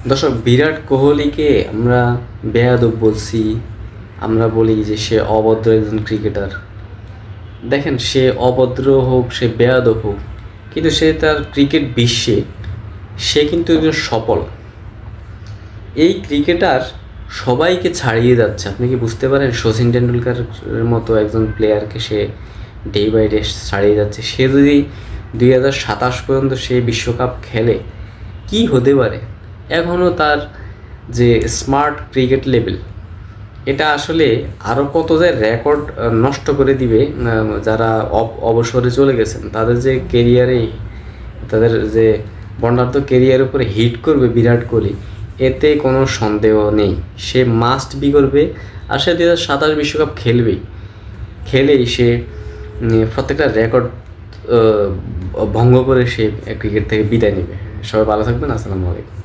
দর্শক, বিরাট কোহলিকে আমরা বেয়াদব বলছি, আমরা বলি যে সে অভদ্র একজন ক্রিকেটার। দেখেন, সে অভদ্র হোক, সে বেয়াদব হোক, কিন্তু সে তার ক্রিকেট বিশ্বে সে কিন্তু একজন সফল। এই ক্রিকেটার সবাইকে ছাড়িয়ে যাচ্ছে। আপনি কি বুঝতে পারেন? শচীন টেন্ডুলকারের মতো একজন প্লেয়ারকে সে ডে বাই ডে ছাড়িয়ে যাচ্ছে। সে যদি 2027 পর্যন্ত সে বিশ্বকাপ খেলে, কি হতে পারে? এখনও তার যে স্মার্ট ক্রিকেট লেভেল, এটা আসলে আরও কত যে রেকর্ড নষ্ট করে দিবে। যারা অবসরে চলে গেছেন তাদের যে কেরিয়ারে, তাদের যে বর্ণাঢ্য কেরিয়ার উপরে হিট করবে বিরাট কোহলি, এতে কোনো সন্দেহ নেই। সে মাস্ট বি করবে। আর সে 2027 বিশ্বকাপ খেলবেই। খেলেই সে প্রত্যেকটা রেকর্ড ভঙ্গ করে সে ক্রিকেট থেকে বিদায় নেবে। সবাই ভালো থাকবেন। আসসালামু আলাইকুম।